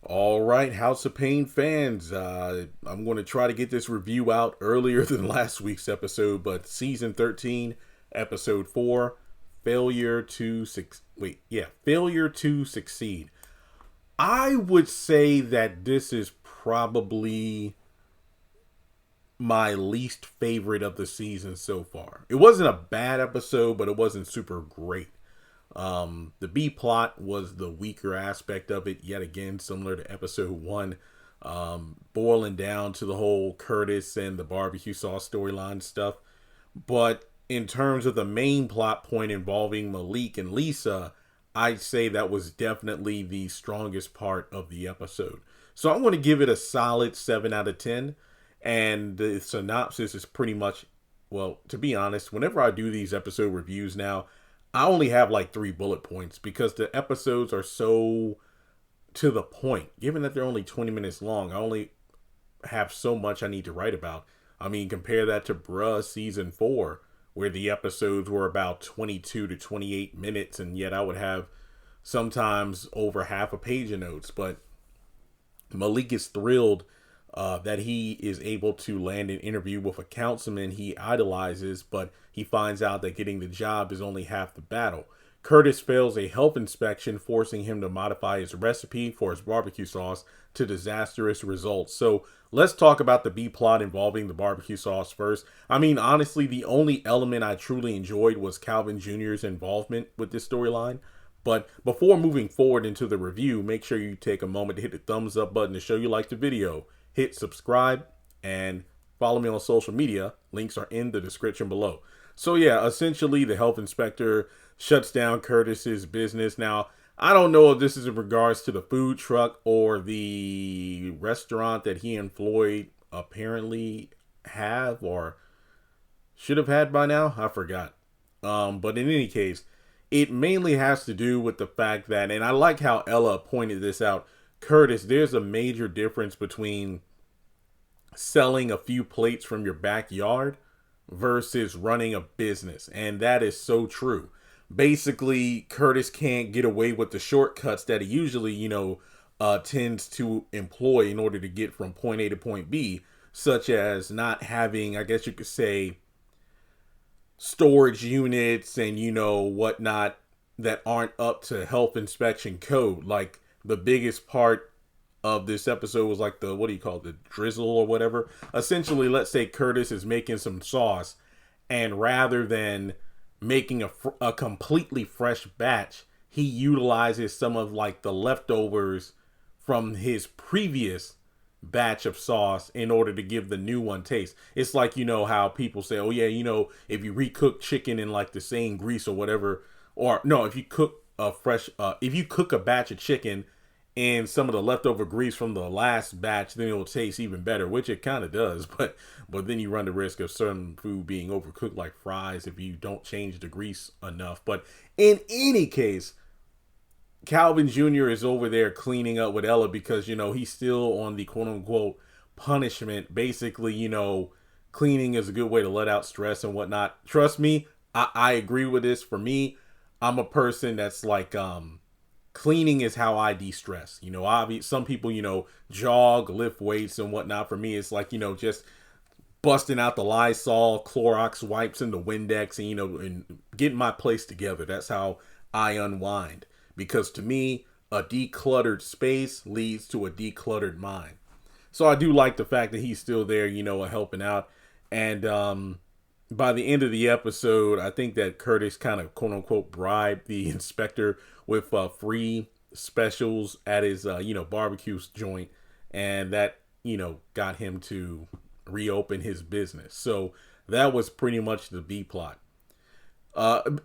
All right, House of Payne fans, I'm going to try to get this review out earlier than last week's episode, but season 13, episode 4, failure to succeed. I would say that this is probably my least favorite of the season so far. It wasn't a bad episode, but it wasn't super great. The B plot was the weaker aspect of it, yet again, similar to episode 1, boiling down to the whole Curtis and the barbecue sauce storyline stuff. But in terms of the main plot point involving Malik and Lisa, I'd say that was definitely the strongest part of the episode. So I'm going to give it a solid 7 out of 10. And the synopsis is pretty much, well, to be honest, whenever I do these episode reviews now, I only have like 3 bullet points because the episodes are so to the point. Given that they're only 20 minutes long, I only have so much I need to write about. I mean, compare that to Bruh season 4, where the episodes were about 22 to 28 minutes, and yet I would have sometimes over half a page of notes. But Malik is thrilled that he is able to land an interview with a councilman he idolizes, but he finds out that getting the job is only half the battle. Curtis fails a health inspection, forcing him to modify his recipe for his barbecue sauce to disastrous results. So let's talk about the B plot involving the barbecue sauce first. I mean, honestly, the only element I truly enjoyed was Calvin Jr.'s involvement with this storyline. But before moving forward into the review, make sure you take a moment to hit the thumbs up button to show you like the video. Hit subscribe and follow me on social media. Links are in the description below. So yeah, essentially the health inspector shuts down Curtis's business. Now, I don't know if this is in regards to the food truck or the restaurant that he and Floyd apparently have or should have had by now. I forgot. But in any case, it mainly has to do with the fact that, and I like how Ella pointed this out, Curtis, there's a major difference between selling a few plates from your backyard versus running a business. And that is so true. Basically, Curtis can't get away with the shortcuts that he usually, tends to employ in order to get from point A to point B, such as not having, I guess you could say, storage units and, whatnot that aren't up to health inspection code. Like, the biggest part of this episode was like the drizzle or whatever. Essentially, let's say Curtis is making some sauce, and rather than making a completely fresh batch, he utilizes some of like the leftovers from his previous batch of sauce in order to give the new one taste. It's like, how people say, oh yeah, if you recook chicken in like the same grease or whatever, or no, if you cook a batch of chicken and some of the leftover grease from the last batch, then it'll taste even better, which it kind of does. But then you run the risk of certain food being overcooked, like fries, if you don't change the grease enough. But in any case, Calvin Jr. is over there cleaning up with Ella because, he's still on the quote unquote punishment. Basically, cleaning is a good way to let out stress and whatnot. Trust me, I agree with this. For me, I'm a person that's like, cleaning is how I de-stress. Some people, jog, lift weights and whatnot. For me, it's like, just busting out the Lysol, Clorox wipes and the Windex and getting my place together. That's how I unwind. Because to me, a decluttered space leads to a decluttered mind. So I do like the fact that he's still there, helping out. And by the end of the episode, I think that Curtis kind of quote unquote bribed the inspector with free specials at his, barbecue joint. And that, got him to reopen his business. So that was pretty much the B plot.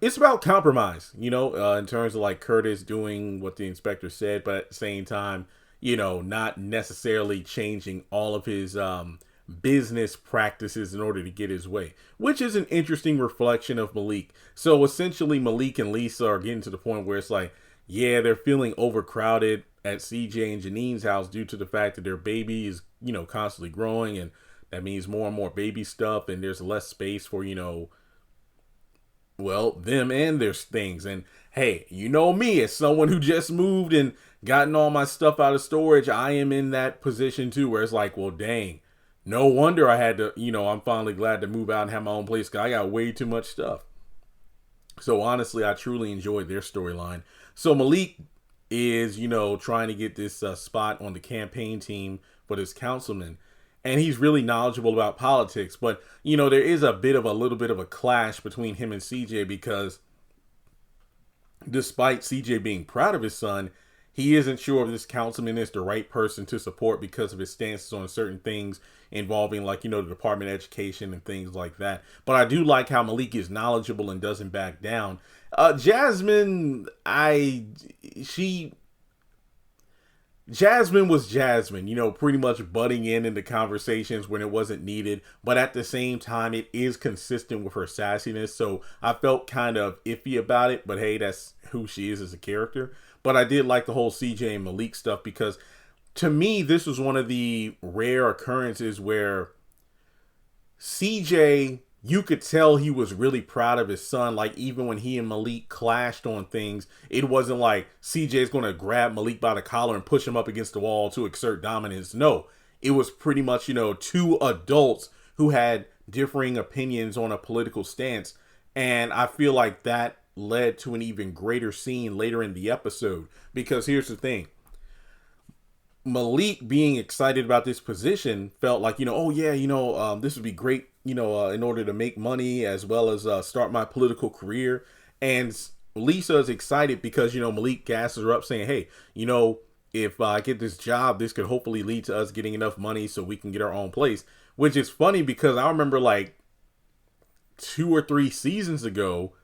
It's about compromise, in terms of like Curtis doing what the inspector said, but at the same time, not necessarily changing all of his business practices in order to get his way, which is an interesting reflection of Malik. So essentially, Malik and Lisa are getting to the point where it's like, yeah, they're feeling overcrowded at CJ and Janine's house due to the fact that their baby is, constantly growing, and that means more and more baby stuff, and there's less space for, them and their things. And hey, me, as someone who just moved and gotten all my stuff out of storage, I am in that position too, where it's like, well, dang, no wonder I had to, I'm finally glad to move out and have my own place because I got way too much stuff. So honestly, I truly enjoyed their storyline. So Malik is, trying to get this spot on the campaign team for this councilman. And he's really knowledgeable about politics. But, there is a little bit of a clash between him and CJ because despite CJ being proud of his son, he isn't sure if this councilman is the right person to support because of his stances on certain things involving, like, the Department of Education and things like that. But I do like how Malik is knowledgeable and doesn't back down. Jasmine was Jasmine, pretty much butting into conversations when it wasn't needed. But at the same time, it is consistent with her sassiness. So I felt kind of iffy about it. But hey, that's who she is as a character. But I did like the whole CJ and Malik stuff because to me, this was one of the rare occurrences where CJ, you could tell he was really proud of his son. Like, even when he and Malik clashed on things, it wasn't like CJ's going to grab Malik by the collar and push him up against the wall to exert dominance. No, it was pretty much, two adults who had differing opinions on a political stance. And I feel like that led to an even greater scene later in the episode. Because here's the thing. Malik being excited about this position felt like, this would be great, in order to make money as well as start my political career. And Lisa is excited because, Malik gasses her up saying, hey, if I get this job, this could hopefully lead to us getting enough money so we can get our own place. Which is funny because I remember like 2 or 3 seasons ago,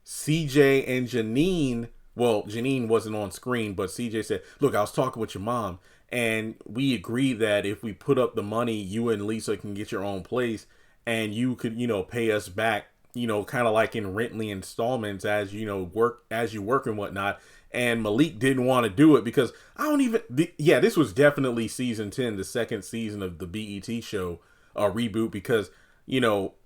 CJ and Janine wasn't on screen, but CJ said, look, I was talking with your mom and we agreed that if we put up the money, you and Lisa can get your own place and you could, pay us back, kind of like in rently installments as, work and whatnot. And Malik didn't want to do it because this was definitely season 10, the second season of the BET show reboot because,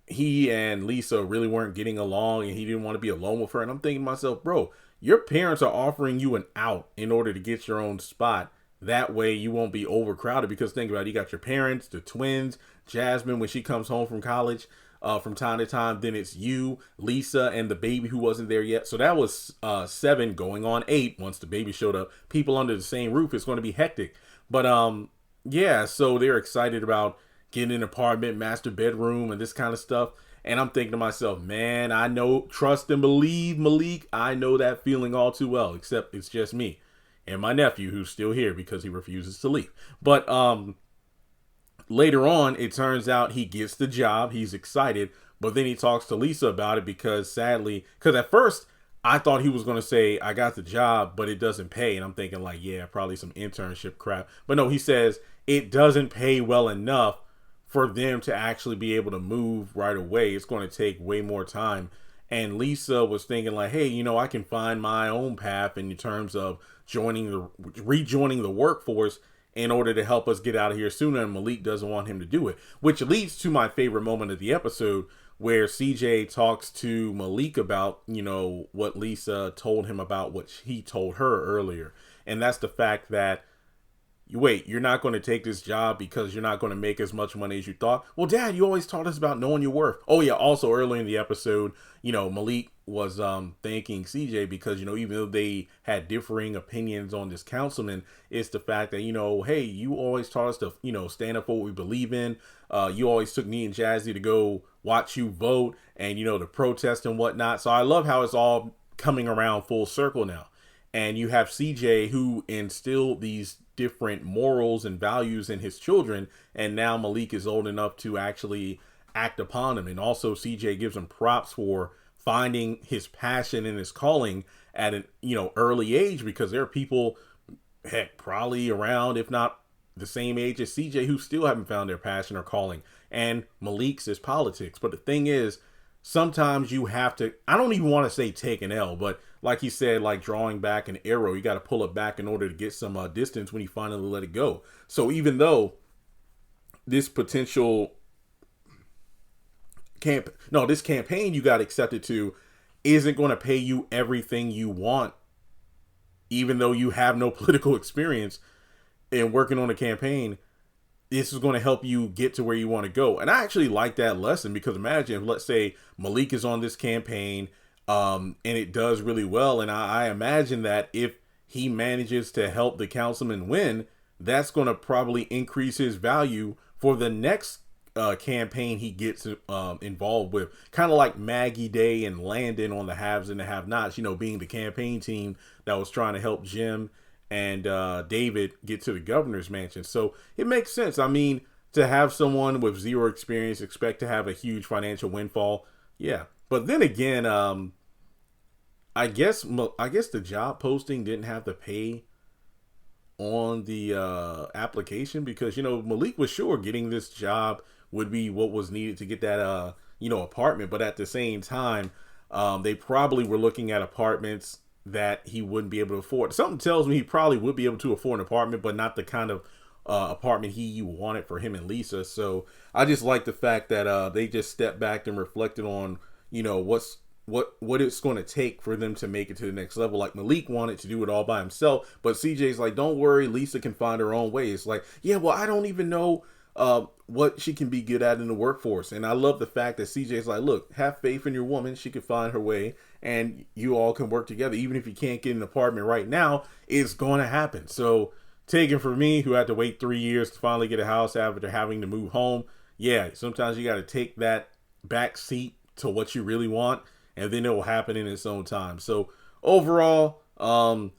he and Lisa really weren't getting along and he didn't want to be alone with her. And I'm thinking to myself, bro, your parents are offering you an out in order to get your own spot. That way you won't be overcrowded because think about it, you got your parents, the twins, Jasmine when she comes home from college from time to time. Then it's you, Lisa, and the baby who wasn't there yet. So that was 7 going on 8 once the baby showed up. People under the same roof. It's going to be hectic. But so they're excited about getting an apartment, master bedroom, and this kind of stuff. And I'm thinking to myself, man, I know, trust and believe, Malik. I know that feeling all too well, except it's just me and my nephew who's still here because he refuses to leave. But later on, it turns out he gets the job. He's excited. But then he talks to Lisa about it because at first I thought he was going to say, I got the job, but it doesn't pay. And I'm thinking like, yeah, probably some internship crap. But no, he says it doesn't pay well enough for them to actually be able to move right away. It's going to take way more time. And Lisa was thinking like, hey, I can find my own path in terms of rejoining the workforce in order to help us get out of here sooner. And Malik doesn't want him to do it, which leads to my favorite moment of the episode where CJ talks to Malik about, what Lisa told him about what he told her earlier. And that's the fact that, wait, you're not going to take this job because you're not going to make as much money as you thought? Well, Dad, you always taught us about knowing your worth. Oh, yeah. Also, earlier in the episode, Malik was thanking CJ because, even though they had differing opinions on this councilman, it's the fact that, hey, you always taught us to, stand up for what we believe in. You always took me and Jazzy to go watch you vote and, to protest and whatnot. So I love how it's all coming around full circle now. And you have CJ who instilled these different morals and values in his children. And now Malik is old enough to actually act upon them. And also CJ gives him props for finding his passion and his calling at an, early age, because there are people, heck, probably around, if not the same age as CJ, who still haven't found their passion or calling. And Malik's is politics. But the thing is, sometimes you have to, I don't even want to say take an L, but like he said, like drawing back an arrow, you got to pull it back in order to get some distance when you finally let it go. So even though this potential this campaign you got accepted to isn't going to pay you everything you want even though you have no political experience in working on a campaign, this is going to help you get to where you want to go. And I actually like that lesson, because imagine if, let's say, Malik is on this campaign, and it does really well. And I imagine that if he manages to help the councilman win, that's going to probably increase his value for the next campaign he gets involved with. Kind of like Maggie Day and Landon on the Haves and the Have-Nots, being the campaign team that was trying to help Jim and David get to the governor's mansion. So it makes sense. I mean, to have someone with zero experience expect to have a huge financial windfall, yeah. But then again, I guess the job posting didn't have to pay on the application, because Malik was sure getting this job would be what was needed to get that apartment. But at the same time, they probably were looking at apartments that he wouldn't be able to afford. Something tells me he probably would be able to afford an apartment, but not the kind of apartment he wanted for him and Lisa. So I just like the fact that they just stepped back and reflected on what it's going to take for them to make it to the next level. Like, Malik wanted to do it all by himself, but CJ's like, don't worry, Lisa can find her own way. It's like, yeah, well, I don't even know what she can be good at in the workforce. And I love the fact that CJ's like, look, have faith in your woman. She can find her way, and you all can work together. Even if you can't get an apartment right now, it's going to happen. So taken for me, who had to wait 3 years to finally get a house after having to move home. Yeah, sometimes you got to take that back seat to what you really want, and then it will happen in its own time. So overall,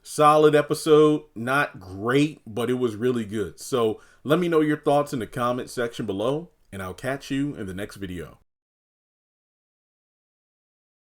solid episode. Not great, but it was really good. So let me know your thoughts in the comment section below, and I'll catch you in the next video.